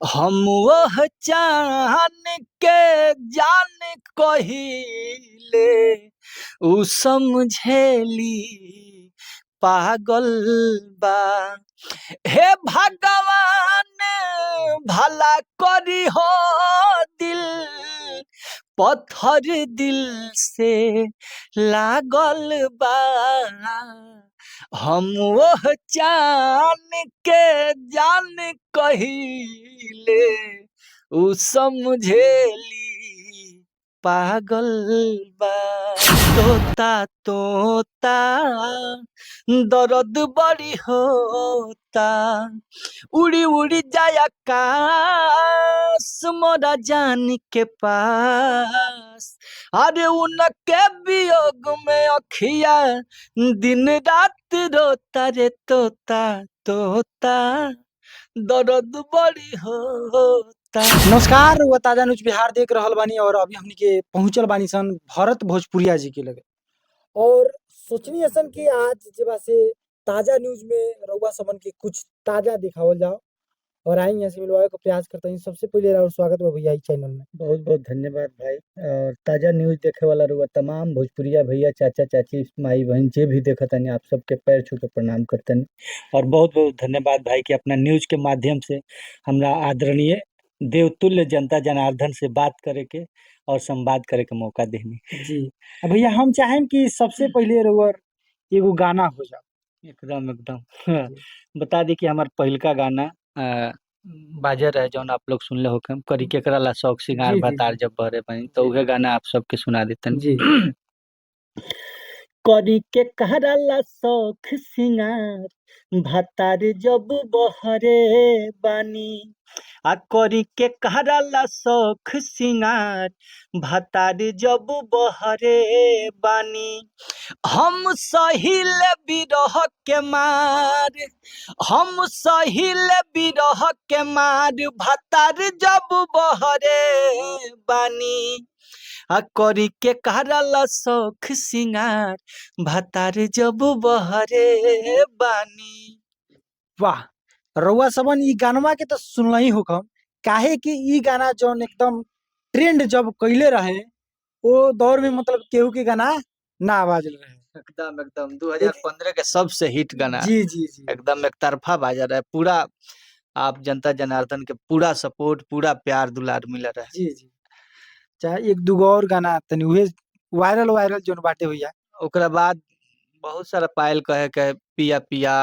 हम वह चाहन के जान कहिले उ समझेली पागल बा। हे भगवान भला करी हो दिल पत्थर दिल से लागल बा। हम वह चान के जान कहिले उ समझेली पागल बा। तोता तोता दर्द बड़ी होता उड़ी उड़ी जाय आकाश मोरा जान के पास। अरे उनके वियोग में अखिया दिन रात रोता रे तोता तोता दर्द बड़ी होता। नमस्कार, वो ताजा न्यूज बिहार देख रहल बानी और अभी हमनी के पहुंचल बानी सन भरत भोजपुरिया जी के लगे और सोचनी असन कि आज जेबा से ताजा न्यूज में रउआ समन के कुछ ताजा दिखावल जाओ और आई यहाँ से मिलवाए का प्रयास करते हैं। सबसे पहले और स्वागत बा भैया इस चैनल में। बहुत बहुत धन्यवाद भाई। और ताजा न्यूज देखे वाला रुआ तमाम भोजपुरिया भैया चाचा चाची माई बहन जे भी देखतनी आप सबके पैर छू के प्रणाम करतनी और बहुत बहुत धन्यवाद भाई कि अपना न्यूज के माध्यम से हमरा आदरणीय देवतुल्य जनता जनार्दन से बात करे के और संवाद करे के मौका देनी। जी भैया हम चाहें कि सबसे पहले रउआ एगो गाना हो जाओ। एकदम एकदम हाँ, बता दी कि हमार पहिलका गाना बाजे रहे जौन आप लोग सुनले हो करी केकरा ला शौक सिंगार जी, जी, भतार जी। जब बहरे बनी तो उहे गाना आप सबके सुना देतन। जी करी के कहराला शौख सिंगार भतार जब बहरे बानी आ करी के कहराला शौख सिंगार भतार जब बहरे बानी। हम सहिल बिरह के मार हम सहिल बिरह के मार भतार जब बहरे बानी। आ करी के करला शौख सिंगार भतार जब बहरे बानी। वाह, रउआ सबन ई गानवा के तो सुनल ही होखम काहे कि ई गाना जौन एकदम ट्रेंड जब कइले रहे वो दौर में मतलब केहू के गाना ना आवाज रहे। एकदम एकदम 2015 के सबसे हिट गाना जी जी जी एकदम एक तरफा बाजा रहा है पूरा। आप जनता जनार्दन के पूरा सपोर्ट पूरा प्यार दुलार मिला रहा है। जी जी चाहे एक दूगो और गाना तनी उहे वायरल वायरल जोन बाटे भैया। ओकरा बाद बहुत सारा पायल कहे के पिया पिया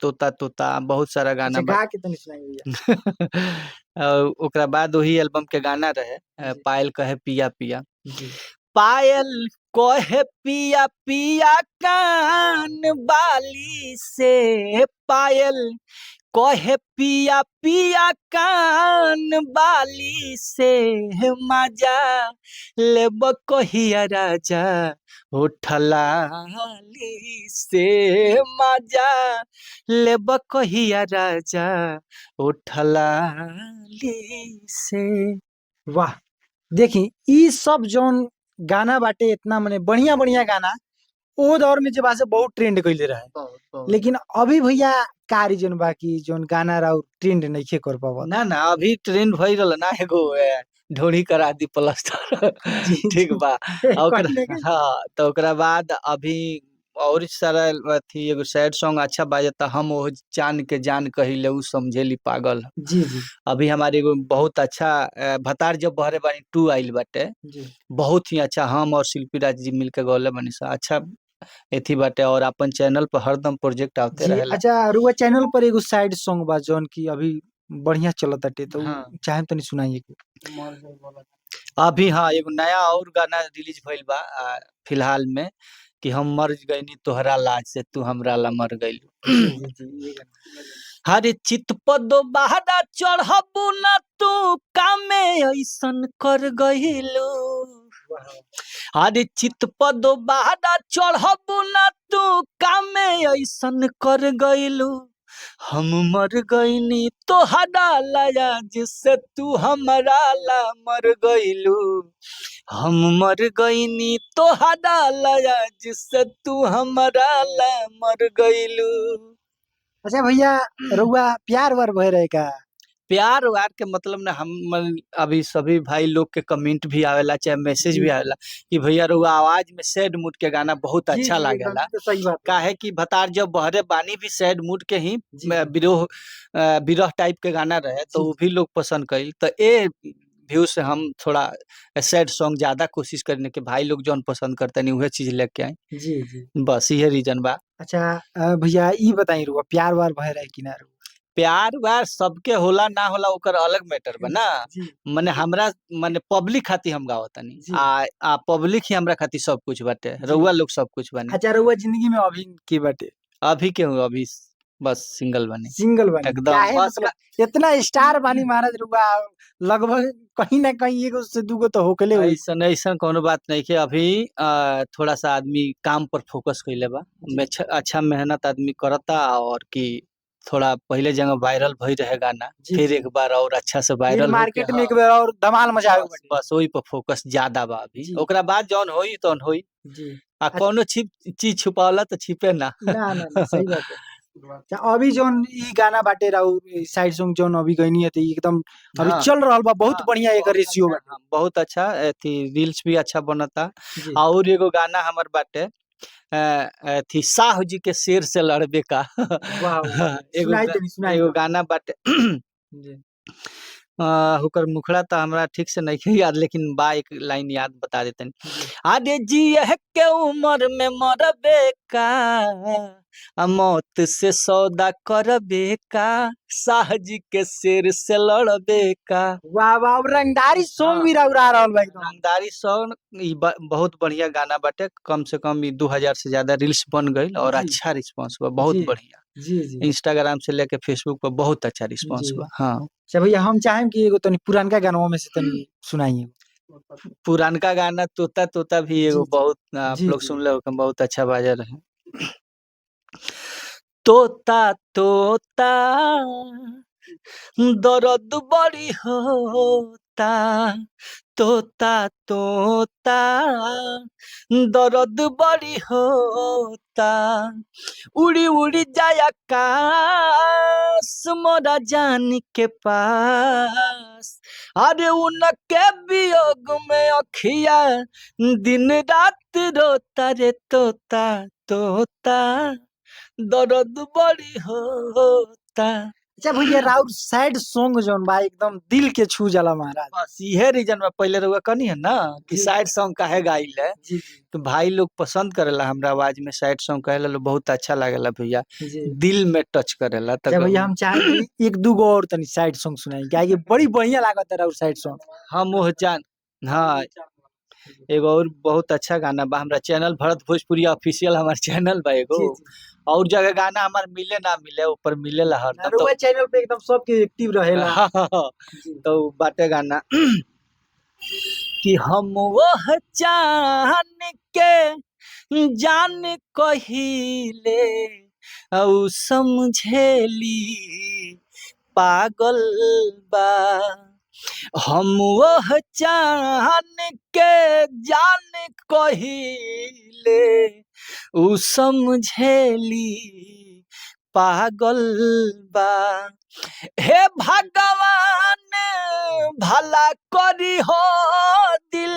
तोता तोता बहुत सारा गाना अच्छा गा के तनी सुनाई भैया। और ओकरा बाद वही एल्बम के गाना रहे जी। पायल कहे पिया पिया। जी पायल कहे पिया पिया कान बाली से पायल कहे पिया पिया कान बाली से मजा लेब कहिया राजा होठलाली से मजा लेब कहिया राजा होठलाली से। वाह, देखी ई सब जौन गाना बाटे इतना मने बढ़िया बढ़िया गाना ओ दौर में जब से बहुत ट्रेंड कइले रहे। बहुत बहुत लेकिन अभी भैया का रीजन बा कि जौन गाना राउ ट्रेंड नइखे कर पावत। ना ना अभी ट्रेंड भई रहल ना एगो ढोरी करा दी प्लास्टर जी ठीक जी बा। और ओकरा कहने के हाँ तो ओकरा बाद अभी और सारा अथी एगो सैड सॉन्ग अच्छा बाजता हम वो चान के जान कहिले उ समझेली पागल। जी जी अभी हमारे एगो बहुत अच्छा भतार जब बहरे बानी 2 आइल बाटे जी बहुत ही अच्छा हम और शिल्पी राज जी मिलके गौले बनी सा अच्छा एथी बाटे और अपन चैनल पर हरदम प्रोजेक्ट आते जी। रहेला। अच्छा रुआ चैनल पर एगो साइड सॉन्ग बा जौन की अभी बढ़िया चलत बाटे तो हाँ चाहे तनी सुनाइए के। अभी हाँ एगो नया और गाना रिलीज भइल बा फिलहाल में कि हम मर गईनी तोहरा लाज से तू हमरा ला मर गइल। जी जी जी ये गाना। हरे चित पदो बहादा चढ़बू ना तू कामे ऐसन कर गइलू। हरे चित पदो बहादा चढ़बू ना तू कामे ऐसन कर गइलू। हम मर गईनी तोहरा लाया जिससे तू हमरा ला मर गइलू। हम मर गईनी तोहरा लाया जिससे तू हमरा ला मर गइलू। अच्छा भैया रउआ प्यार वार भय रहे का? प्यार व्यार के मतलब ना हम अभी सभी भाई लोग के कमेंट भी आवेला चाहे मैसेज जी भी जी आवेला कि भैया रउआ आवाज में सैड मूड के गाना बहुत जी अच्छा जी एकदम लागेला। ये तो सही बात है। काहे कि भतार जब बहरे बानी भी सैड मूड के ही जी जी विरह टाइप के गाना रहे तो जी वो भी लोग पसंद कइल तो ए व्यू से हम थोड़ा सैड सॉन्ग ज्यादा कोशिश करने के भाई लोग जौन पसंद करते नहीं वह चीज लेके आए। जी जी। बस ये रीजन बा। अच्छा भैया ई बताई रुआ प्यार वार भय रहे कि ना रुआ? प्यार व्यार सबके होला ना होला ओकर अलग मैटर बा ना। जी मने हमरा मने पब्लिक खातिर हम गावतानी जी आ पब्लिक ही हमरा खातिर सब कुछ बाटे जी। रउआ लोग सब कुछ बानी। अच्छा रउआ जिंदगी में अभी के बाटे? अभी के हूँ अभी बस सिंगल बानी सिंगल बानी एकदम काहे बस मतलब इतना स्टार बानी महाराज रुआ लगभग कहीं ना कहीं एगो से दूगो तो होकले हुई। ऐसा ऐसा कोनो बात नहीं के अभी थोड़ा सा आदमी काम पर फोकस कइले बा। जी अच्छा मेहनत आदमी करता और कि थोड़ा पहले जगह वायरल भई रहे गाना जी फिर जी। एक बार और अच्छा से फिर वायरल होके मार्केट में हाँ एक बार और धमाल मचावे बस बाटे। बस वही पर फोकस ज्यादा बा अभी जी ओकरा बाद जौन होई तौन होई। जी। आ अच्छा कोनो छिप चीज छुपावला तो छिपे ना। ना ना ना सही बात है। अच्छा अभी जौन ई गाना बाटे राउ साइड सॉन्ग जौन अभी गईनी है तो ई एकदम अभी हाँ चल रहल बा बहुत हाँ बढ़िया एकर बहुत रेशियो अच्छा बाटे। हाँ, बहुत अच्छा एथी रील्स भी अच्छा बनता। जी और एगो गाना हमर बाटे एथी साहु जी के शेर से लड़बे का। वाह वाह सुनाई एगो तनी। गाना बाटे जी ओकर मुखड़ा तो हमरा ठीक से नहीं याद लेकिन बा एक लाइन याद बता देतनी। जी अरे जियह के उम्र में मरबे का मौत से सौदा करबे का साह जी के शेर से लड़बे का। वाह वाह अब रंगदारी सॉन्ग हाँ भी रउरा रहल बा एकदम। रंगदारी सॉन्ग बहुत बढ़िया गाना बाटे कम से कम 2000 से ज्यादा रील्स बन गईल और जी अच्छा रिस्पांस बा बहुत जी बढ़िया। जी जी इंस्टाग्राम से लेके फेसबुक पर बहुत अच्छा जी। रिस्पांस बा। हाँ अच्छा भैया हम चाहेम कि एगो तनी पुरानका गानवा में से तनी सुनाइए। पुरानका गाना तोता तोता भी जी एगो जी बहुत आप जी लोग जी सुन ले बहुत अच्छा बाजा रहे। तोता तोता दर्द बड़ी होता तोता तोता दर्द बड़ी होता उड़ी उड़ी जाया काश मोरा जान के पास। अरे उनके वियोग में अखिया दिन रात रोता रे तोता तोता दर्द बड़ी होता। अच्छा भैया राउर सैड सॉन्ग जौन बा एकदम दिल के छू जाला महाराज। बस इहे रीजन में पहले रउआ कहनी है ना कि जी सैड सॉन्ग काहे गाइले जी जी तो भाई लोग पसंद करेला हमरा आवाज में सैड सॉन्ग कहेला लोग बहुत अच्छा लागेला भैया जी। दिल में टच करेला अच्छा भैया हम चाहे कि एक दूगो और तनी सैड सॉन्ग सुनाई क्या कि बड़ी बढ़िया लागत है राउर सैड सॉन्ग। हम ओह जान हाँ एगो और बहुत अच्छा गाना बा हमरा चैनल भरत भोजपुरी ऑफिशियल हमार चैनल बा एगो जी जी। और जगह गाना हमार मिले ना मिले ऊपर मिलेला हरदम तो नरुआ चैनल पे एकदम सबके एक्टिव रहेला। जी तो बाटे गाना कि हम वह चाहन के जान कहिले औ समझेली पागल बा। हम वह चाहन के जान कहिले उ समझेली पागल बा। हे भगवान भला करी हो दिल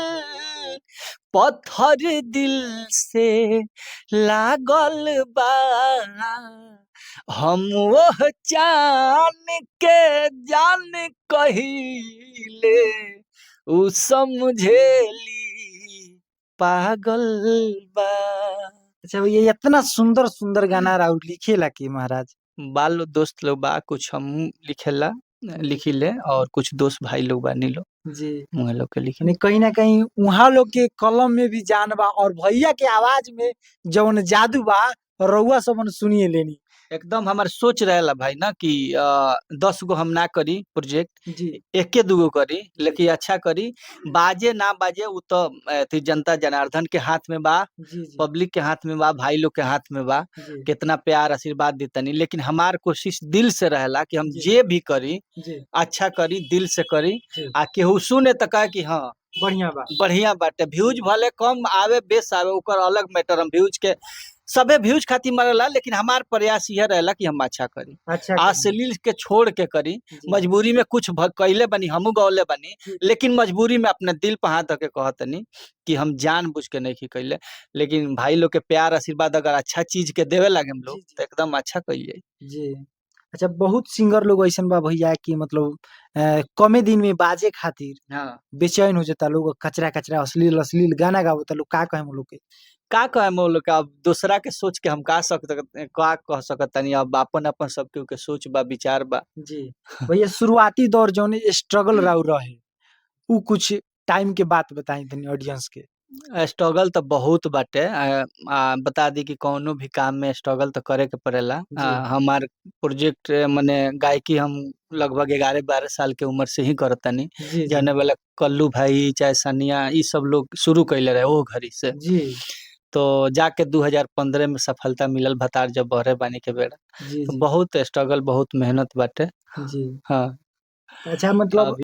पत्थर दिल से लागल बा। हम वह चान के जान कहिले उ समझेली पागल बा। अच्छा भैया इतना सुंदर सुंदर गाना राउर लिखेला कि महाराज। बाल दोस्त लोग बा कुछ हम लिखेला जी लिखिले और कुछ दोस्त भाई लोग बानी लोग जी उहे लोग के लिखी। यानी कहीं ना कहीं उहाँ लोग के कलम में भी जान बा और भैया के आवाज में जौन जादू बा रउआ सबन सुनिए लेनी। एकदम हमार सोच रहेला भाई ना कि 10 गो हम ना करी प्रोजेक्ट जी एके दूगो करी लेकिन अच्छा करी बाजे ना बाजे उ तो अथी जनता जनार्दन के हाथ में बा जी जी पब्लिक के हाथ में बा भाई लोग के हाथ में बा जी कितना प्यार आशीर्वाद देतनी लेकिन हमार कोशिश दिल से रहेला कि हम जी जे भी करी जी अच्छा करी दिल से करी जी आ केहू सुने त कहे कि हाँ बढ़िया बा। बढ़िया बाटे व्यूज भले कम आवे बेस आवे ओकर अलग मैटर हम व्यूज के सबे व्यूज खातिर मरेला, लेकिन हमार प्रयास यह रहेला कि हम अच्छा करी, अच्छा अश्लील के छोड़ के करी। जी। मजबूरी में कुछ कैले बनी, हमू गौले बनी, जी। लेकिन मजबूरी में अपने दिल पर हाथ रख के कहतनी कि हम जानबूझ के नहीं कैले। लेकिन भाई लोग के प्यार आशीर्वाद अगर अच्छा चीज के देवे लगे हम लोग, जी, जी। तो एकदम अच्छा कहिए। जी। अच्छा, बहुत सिंगर लोग ऐसन बा भैया कि मतलब कमे दिन में बाजे खातिर हाँ, बेचैन हो जाता लोग, कचरा अश्लील गाना गावता लोग, का कहें हम लोग के? का कहे हम लोग के, अब दूसरा के सोच के हम का कह सकत तनी। अब अपन अपन सब के सोच बा, विचार बा। जी। भैया शुरुआती दौर जौन स्ट्रगल राउ रहे, उ कुछ टाइम के बात बताई तनी ऑडियंस के। स्ट्रगल तो बहुत बाटे। बता दी कि कौनो भी काम में स्ट्रगल तो करे के पड़ेला। जी। हमार प्रोजेक्ट मने गायकी हम लगभग 11-12 साल के उम्र से ही करतनी। जी, जी। जाने वाला कल्लू भाई चाहे सनिया, ई सब लोग शुरू कैले रहे वो घड़ी से। जी। तो जाके 2015 में सफलता मिलल, भतार जब बहरे बानी के बेड़ा। जी, तो जी। बहुत स्ट्रगल, बहुत मेहनत बाटे। जी। हाँ। अच्छा, मतलब